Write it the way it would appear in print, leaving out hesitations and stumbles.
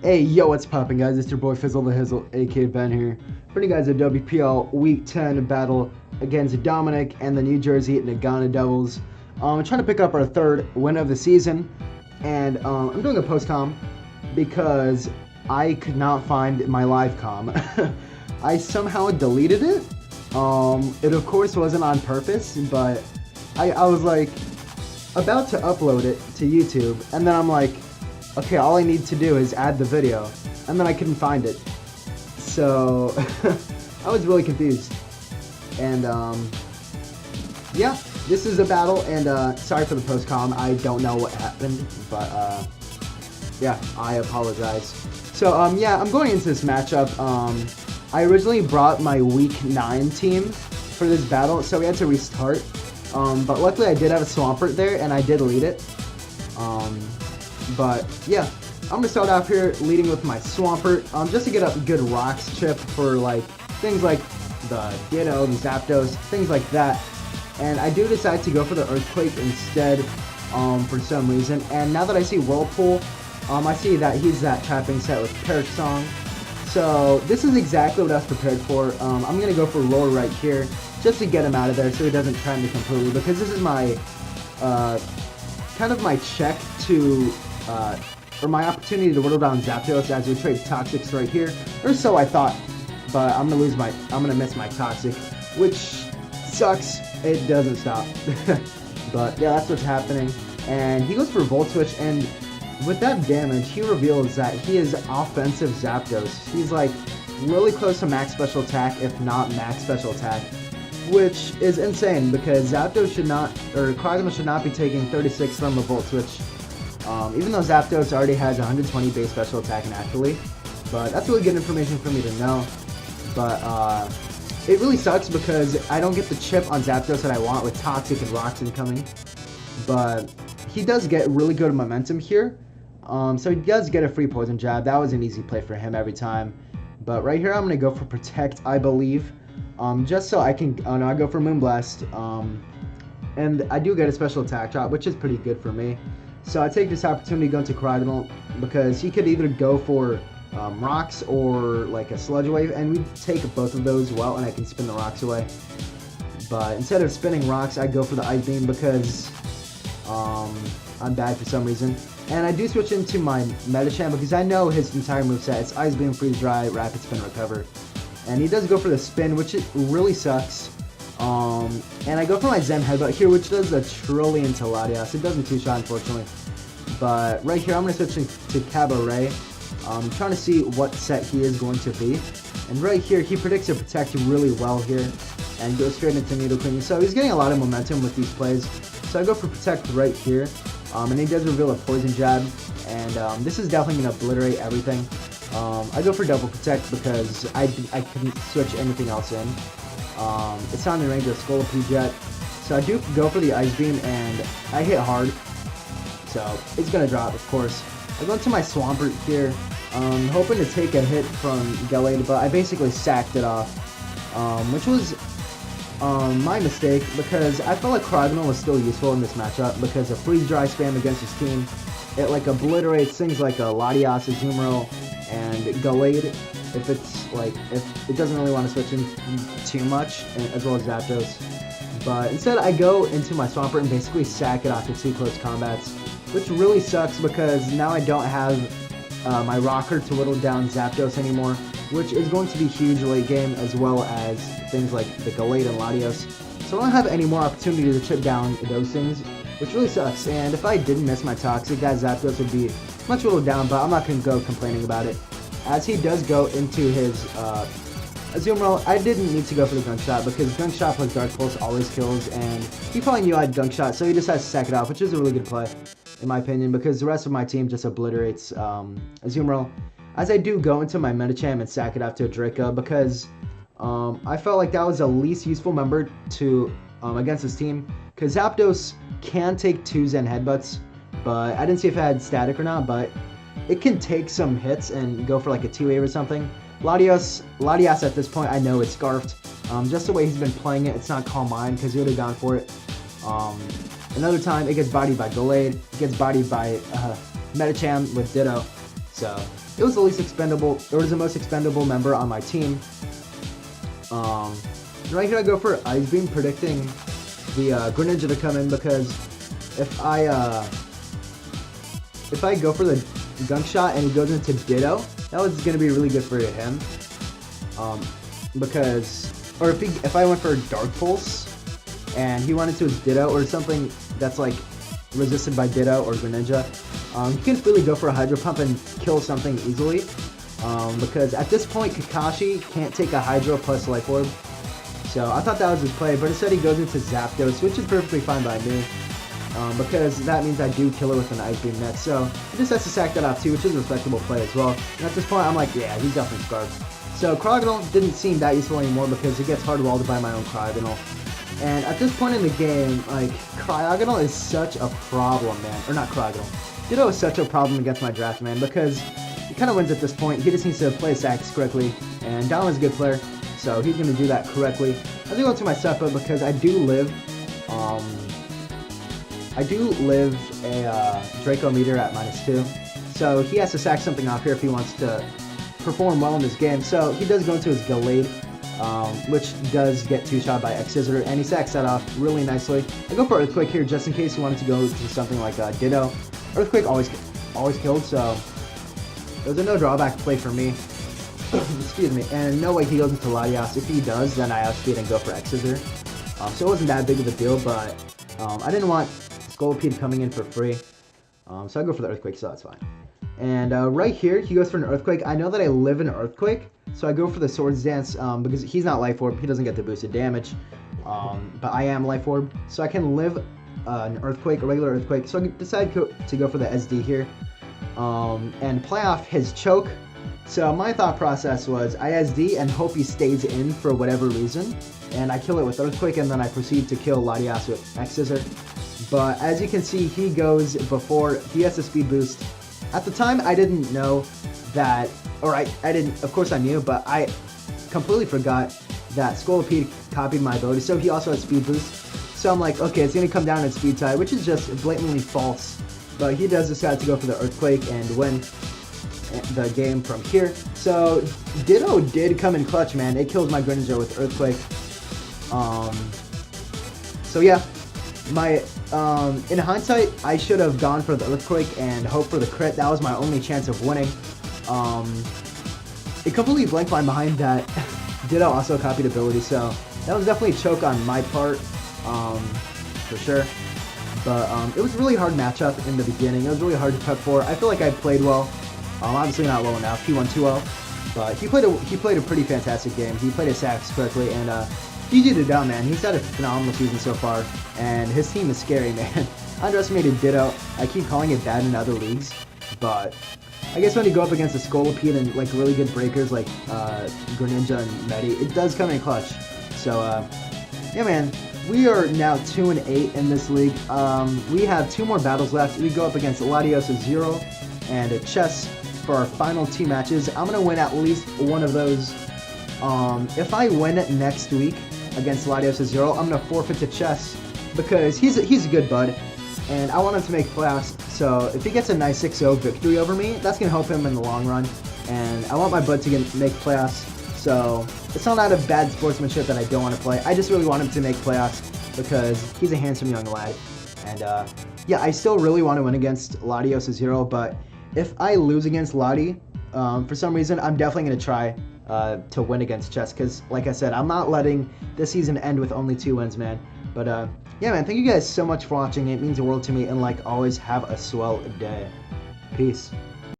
Hey, yo, what's poppin', guys? It's your boy FizzleTheHizzle, aka Ben here, bringing you guys a WPL Week 10 battle against Dominic and the New Jersey Naganadevils. I'm trying to pick up our third win of the season, and I'm doing a post-com because I could not find my live com. I somehow deleted it. It of course wasn't on purpose, but I was like about to upload it to YouTube, and then I'm like, okay, all I need to do is add the video, and then I couldn't find it. So I was really confused. And yeah, this is a battle, and sorry for the post-com. I don't know what happened, but yeah, I apologize. So yeah, I'm going into this matchup. I originally brought my week 9 team for this battle, so we had to restart. But luckily I did have a Swampert there, and I did lead it. But yeah, I'm gonna start off here leading with my Swampert, just to get a good rocks chip for like things like the Ditto, the Zapdos, things like that. And I do decide to go for the Earthquake instead, for some reason. And now that I see Whirlpool, I see that he's that trapping set with Perish Song. So this is exactly what I was prepared for. I'm gonna go for Roar right here, just to get him out of there so he doesn't trap me completely, because this is my kind of my check to or my opportunity to whittle down Zapdos as we trade Toxics right here, or so I thought. But I'm gonna miss my Toxic, which sucks. It doesn't stop. But yeah, that's what's happening. And he goes for Volt Switch, and with that damage, he reveals that he is offensive Zapdos. He's like really close to max special attack, if not max special attack, which is insane because Zapdos should not, or Cryogonal should not be taking 36 from a Volt Switch. Even though Zapdos already has 120 base special attack naturally, but that's really good information for me to know. But it really sucks because I don't get the chip on Zapdos that I want with Toxic and Rocks incoming. But he does get really good momentum here, so he does get a free Poison Jab. That was an easy play for him every time. But right here I'm gonna go for Protect, I believe, just so I can. Oh no, I go for Moonblast, and I do get a special attack drop, which is pretty good for me. So I take this opportunity to go into Cryogonal because he could either go for Rocks or like a Sludge Wave, and we take both of those well, and I can spin the Rocks away. But instead of spinning Rocks, I go for the Ice Beam because I'm bad for some reason. And I do switch into my Medicham because I know his entire moveset. It's Ice Beam, Freeze Dry, Rapid Spin, Recover. And he does go for the Spin, which it really sucks. And I go for my Zen Headbutt here, which does a trillion to Latias. It doesn't two-shot, unfortunately. But right here, I'm going to switch to Cabaret. Trying to see what set he is going to be. And right here, he predicts a Protect really well here and goes straight into Needle Cleaning. So he's getting a lot of momentum with these plays. So I go for Protect right here. And he does reveal a Poison Jab. And this is definitely going to obliterate everything. I go for Double Protect because I couldn't switch anything else in. It's not in range of Scolipede yet. So I do go for the Ice Beam, and I hit hard. So it's going to drop, of course. I go into my Swampert here, hoping to take a hit from Gallade, but I basically sacked it off, which was my mistake because I felt like Cryogonal was still useful in this matchup because a Freeze Dry spam against his team, it like obliterates things like a Latias, Azumarill, and Gallade if it doesn't really want to switch in too much, as well as Zapdos. But instead I go into my Swampert and basically sack it after 2 close combats, which really sucks because now I don't have my Rocker to whittle down Zapdos anymore, which is going to be huge late game, as well as things like the Gallade and Latios. So I don't have any more opportunity to chip down those things, which really sucks. And if I didn't miss my Toxic, that Zapdos would be much whittled down, but I'm not going to go complaining about it. As he does go into his Azumarill, I didn't need to go for the Gunk Shot because Gunk Shot plus Dark Pulse always kills, and he probably knew I had Gunk Shot, so he decides to sack it off, which is a really good play, in my opinion, because the rest of my team just obliterates Azumarill. As I do go into my Medicham and sack it off to a Draco because I felt like that was the least useful member to against his team, because Zapdos can take 2 Zen Headbutts, but I didn't see if it had static or not, but it can take some hits and go for like a 2-wave or something. Latias at this point, I know it's Scarfed. Just the way he's been playing it, it's not Calm Mind because he would have gone for it. Another time, it gets bodied by Gallade. It gets bodied by Medicham with Ditto. So it was the least expendable, or it was the most expendable member on my team. Right here I go for Ice Beam, predicting the Greninja to come in, because if I go for the Gunk Shot and he goes into Ditto, that was going to be really good for him. Or if I went for Dark Pulse and he went into his Ditto or something that's like resisted by Ditto or Greninja, he can really go for a Hydro Pump and kill something easily. Because at this point Kakashi can't take a Hydro plus Life Orb. So I thought that was his play, but instead he goes into Zapdos, which is perfectly fine by me. Because that means I do kill her with an Ice Beam next. So he just has to sack that off too, which is a respectable play as well. And at this point I'm like, yeah, he's definitely Scarf. So Cryogonal didn't seem that useful anymore because it gets hard walled by my own Cryogonal. And at this point in the game, like, Cryogonal is such a problem, man. Or not Cryogonal. Ditto is such a problem against my draft, man, because he kind of wins at this point. He just needs to play sacks correctly, and Donald's a good player, so he's going to do that correctly. I do go to my Seppa because I do live a Draco meter at -2, so he has to sack something off here if he wants to perform well in this game. So he does go into his Gallade, which does get 2-shot by X-Scissor, and he sacks that off really nicely. I go for Earthquake here just in case he wanted to go to something like Ditto. Earthquake always killed, so it was a no drawback play for me. Excuse me. And no way he goes into Latias. If he does, then I outspeed and go for X-Scissor. So it wasn't that big of a deal, but I didn't want Scolipede coming in for free. So I go for the Earthquake, so that's fine. And right here, he goes for an Earthquake. I know that I live in Earthquake, so I go for the Swords Dance because he's not Life Orb. He doesn't get the boosted damage, but I am Life Orb, so I can live an Earthquake, a regular Earthquake. So I decide to go for the SD here and play off his Choke. So my thought process was I SD and hope he stays in for whatever reason, and I kill it with Earthquake, and then I proceed to kill Latias with X-Scissor. But as you can see, he goes before he has a speed boost. At the time, I didn't know that, or I didn't, of course I knew, but I completely forgot that Scolipede copied my ability, so he also has speed boost. So I'm like, okay, it's going to come down at speed tie, which is just blatantly false. But he does decide to go for the Earthquake and win the game from here. So Ditto did come in clutch, man. It kills my Greninja with Earthquake. So yeah, in hindsight, I should have gone for the Earthquake and hoped for the crit. That was my only chance of winning. It completely blanked my mind that Ditto also copied ability, so that was definitely a choke on my part, for sure. But it was a really hard matchup in the beginning. It was really hard to prep for. I feel like I played well. Obviously not well enough. He won 2-0, but he played a pretty fantastic game. He played his sacks correctly, and GG to Ditto, man. He's had a phenomenal season so far, and his team is scary, man. I underestimated Ditto. I keep calling it bad in other leagues, but I guess when you go up against a Scolipede and like really good breakers like Greninja and Medi, it does come in clutch. So yeah, man. We are now 2-8 in this league. We have 2 more battles left. We go up against Latios Zero and Chess for our final 2 matches. I'm going to win at least one of those. If I win it next week against Latios Zero, I'm going to forfeit to Chess because he's a good bud, and I want him to make playoffs. So if he gets a nice 6-0 victory over me, that's going to help him in the long run, and I want my bud to make playoffs. So it's not out of bad sportsmanship that I don't want to play. I just really want him to make playoffs because he's a handsome young lad. And yeah, I still really want to win against Latios Zero, but if I lose against Lati, for some reason, I'm definitely going to try to win against Chess because, like I said, I'm not letting this season end with only 2 wins, man. But yeah, man, thank you guys so much for watching. It means the world to me, and like always, have a swell day. Peace.